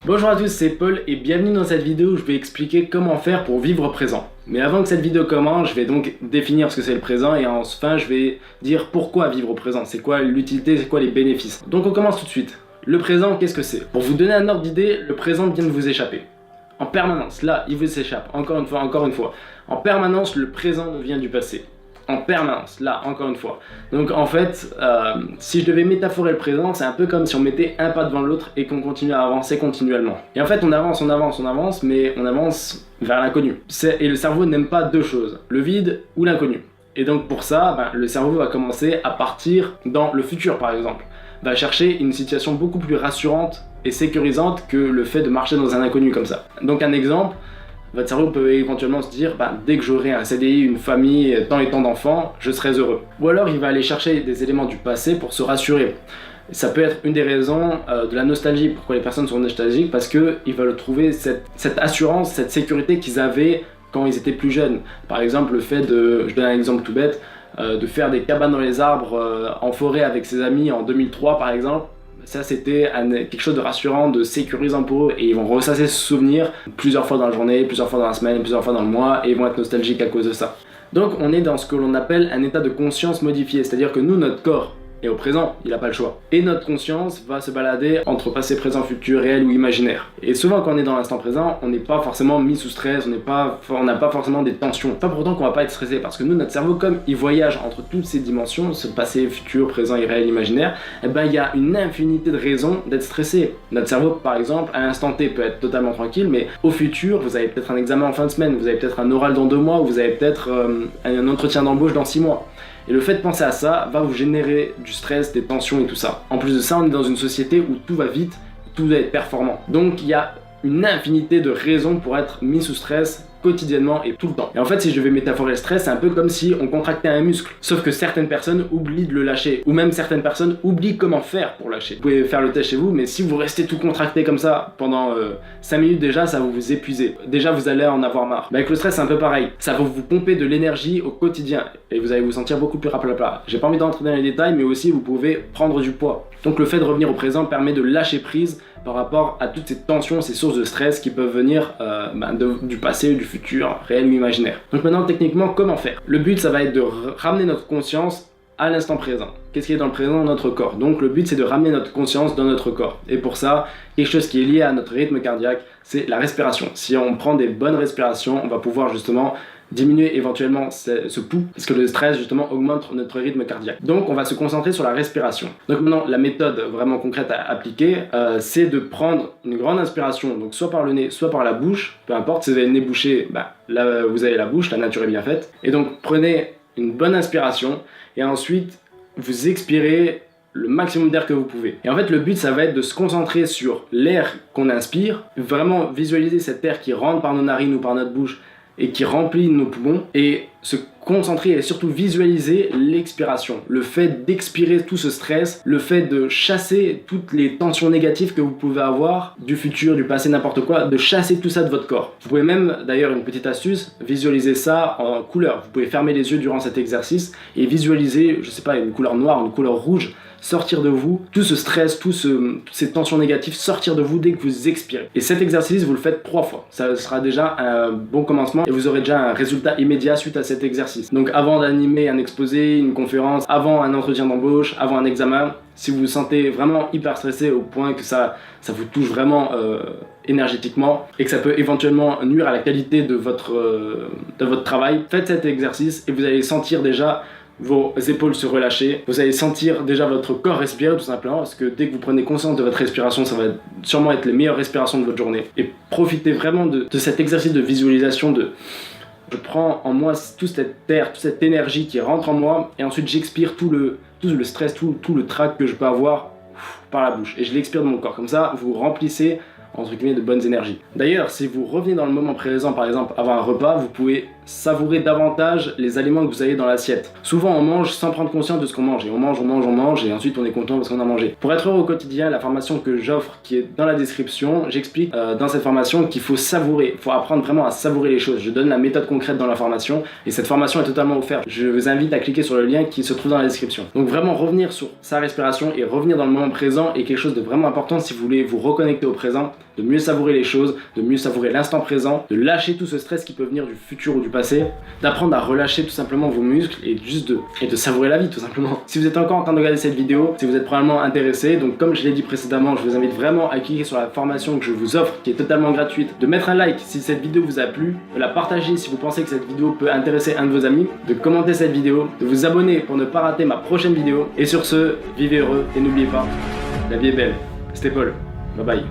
Bonjour à tous, c'est Paul et bienvenue dans cette vidéo où je vais expliquer comment faire pour vivre présent. Mais avant que cette vidéo commence, je vais donc définir ce que c'est le présent et enfin je vais dire pourquoi vivre au présent, c'est quoi l'utilité, c'est quoi les bénéfices. Donc on commence tout de suite. Le présent, qu'est-ce que c'est? Pour vous donner un ordre d'idée, le présent vient de vous échapper. En permanence, là, il vous échappe, encore une fois. En permanence, le présent nous vient du passé. En permanence, là, encore une fois. Donc en fait, si je devais métaphorer le présent, c'est un peu comme si on mettait un pas devant l'autre et qu'on continue à avancer continuellement. Et en fait, on avance, mais on avance vers l'inconnu. Et le cerveau n'aime pas deux choses, le vide ou l'inconnu. Et donc pour ça, le cerveau va commencer à partir dans le futur, par exemple. Va chercher une situation beaucoup plus rassurante et sécurisante que le fait de marcher dans un inconnu comme ça. Donc un exemple, votre cerveau peut éventuellement se dire dès que j'aurai un CDI, une famille, tant et tant d'enfants, je serai heureux. Ou alors il va aller chercher des éléments du passé pour se rassurer. Ça peut être une des raisons de la nostalgie. Pourquoi les personnes sont nostalgiques? Parce qu'ils veulent trouver cette assurance, cette sécurité qu'ils avaient quand ils étaient plus jeunes. Par exemple, le fait de, je donne un exemple tout bête, de faire des cabanes dans les arbres en forêt avec ses amis en 2003 par exemple. Ça c'était quelque chose de rassurant, de sécurisant pour eux et ils vont ressasser ce souvenir plusieurs fois dans la journée, plusieurs fois dans la semaine, plusieurs fois dans le mois et ils vont être nostalgiques à cause de ça. Donc on est dans ce que l'on appelle un état de conscience modifié, c'est-à-dire que nous, notre corps, et au présent, il n'a pas le choix. Et notre conscience va se balader entre passé, présent, futur, réel ou imaginaire. Et souvent quand on est dans l'instant présent, on n'est pas forcément mis sous stress, on n'a pas forcément des tensions. Pas pour autant qu'on va pas être stressé, parce que nous, notre cerveau, comme il voyage entre toutes ces dimensions, ce passé, futur, présent, irréel, imaginaire, il y a une infinité de raisons d'être stressé. Notre cerveau, par exemple, à l'instant T peut être totalement tranquille, mais au futur, vous avez peut-être un examen en fin de semaine, vous avez peut-être un oral dans 2 mois, ou vous avez peut-être un entretien d'embauche dans 6 mois. Et le fait de penser à ça va vous générer du stress, des tensions et tout ça. En plus de ça, on est dans une société où tout va vite, tout doit être performant. Donc il y a une infinité de raisons pour être mis sous stress quotidiennement et tout le temps. Et en fait, si je devais métaphorer le stress, c'est un peu comme si on contractait un muscle. Sauf que certaines personnes oublient de le lâcher. Ou même certaines personnes oublient comment faire pour lâcher. Vous pouvez faire le test chez vous, mais si vous restez tout contracté comme ça pendant 5 minutes déjà, ça va vous épuiser. Déjà, vous allez en avoir marre. Avec le stress, c'est un peu pareil. Ça va vous pomper de l'énergie au quotidien. Et vous allez vous sentir beaucoup plus raplapla. J'ai pas envie d'entrer dans les détails, mais aussi vous pouvez prendre du poids. Donc le fait de revenir au présent permet de lâcher prise par rapport à toutes ces tensions, ces sources de stress qui peuvent venir du passé ou du futur, réel ou imaginaire. Donc maintenant, techniquement, comment faire? Le but, ça va être de ramener notre conscience à l'instant présent. Qu'est-ce qui est dans le présent? Notre corps. Donc le but, c'est de ramener notre conscience dans notre corps. Et pour ça, quelque chose qui est lié à notre rythme cardiaque, c'est la respiration. Si on prend des bonnes respirations, on va pouvoir justement diminuer éventuellement ce pouls, parce que le stress justement augmente notre rythme cardiaque. Donc on va se concentrer sur la respiration. Donc maintenant, la méthode vraiment concrète à appliquer, c'est de prendre une grande inspiration, donc soit par le nez, soit par la bouche, peu importe, si vous avez le nez bouché, là vous avez la bouche, la nature est bien faite. Et donc prenez une bonne inspiration, et ensuite vous expirez le maximum d'air que vous pouvez. Et en fait, le but, ça va être de se concentrer sur l'air qu'on inspire, vraiment visualiser cet air qui rentre par nos narines ou par notre bouche, et qui remplit nos poumons, et se concentrer et surtout visualiser l'expiration, le fait d'expirer tout ce stress, le fait de chasser toutes les tensions négatives que vous pouvez avoir du futur, du passé, n'importe quoi, de chasser tout ça de votre corps. Vous pouvez même, d'ailleurs, une petite astuce, visualiser ça en couleur. Vous pouvez fermer les yeux durant cet exercice et visualiser, je sais pas, une couleur noire, une couleur rouge, sortir de vous, tout ce stress, toutes ces tensions négatives, sortir de vous dès que vous expirez. Et cet exercice, vous le faites 3 fois. Ça sera déjà un bon commencement et vous aurez déjà un résultat immédiat suite à cet exercice. Donc avant d'animer un exposé, une conférence, avant un entretien d'embauche, avant un examen, si vous vous sentez vraiment hyper stressé au point que ça vous touche vraiment énergétiquement et que ça peut éventuellement nuire à la qualité de votre travail, faites cet exercice et vous allez sentir déjà vos épaules se relâcher, vous allez sentir déjà votre corps respirer tout simplement, parce que dès que vous prenez conscience de votre respiration, ça va sûrement être les meilleures respirations de votre journée. Et profitez vraiment de cet exercice de visualisation je prends en moi toute cette air, toute cette énergie qui rentre en moi, et ensuite j'expire tout le stress, tout le trac que je peux avoir par la bouche, et je l'expire de mon corps. Comme ça, vous remplissez entre guillemets de bonnes énergies. D'ailleurs, si vous revenez dans le moment présent, par exemple avant un repas, vous pouvez savourer davantage les aliments que vous avez dans l'assiette. Souvent on mange sans prendre conscience de ce qu'on mange, et on mange et ensuite on est content parce qu'on a mangé. Pour être heureux au quotidien, la formation que j'offre qui est dans la description, j'explique dans cette formation qu'il faut savourer, il faut apprendre vraiment à savourer les choses. Je donne la méthode concrète dans la formation et cette formation est totalement offerte. Je vous invite à cliquer sur le lien qui se trouve dans la description. Donc vraiment revenir sur sa respiration et revenir dans le moment présent est quelque chose de vraiment important si vous voulez vous reconnecter au présent. de mieux savourer les choses, de mieux savourer l'instant présent, de lâcher tout ce stress qui peut venir du futur ou du passé, d'apprendre à relâcher tout simplement vos muscles et de savourer la vie tout simplement. Si vous êtes encore en train de regarder cette vidéo, c'est que vous êtes probablement intéressé, donc comme je l'ai dit précédemment, je vous invite vraiment à cliquer sur la formation que je vous offre, qui est totalement gratuite, de mettre un like si cette vidéo vous a plu, de la partager si vous pensez que cette vidéo peut intéresser un de vos amis, de commenter cette vidéo, de vous abonner pour ne pas rater ma prochaine vidéo, et sur ce, vivez heureux et n'oubliez pas, la vie est belle. C'était Paul, bye bye.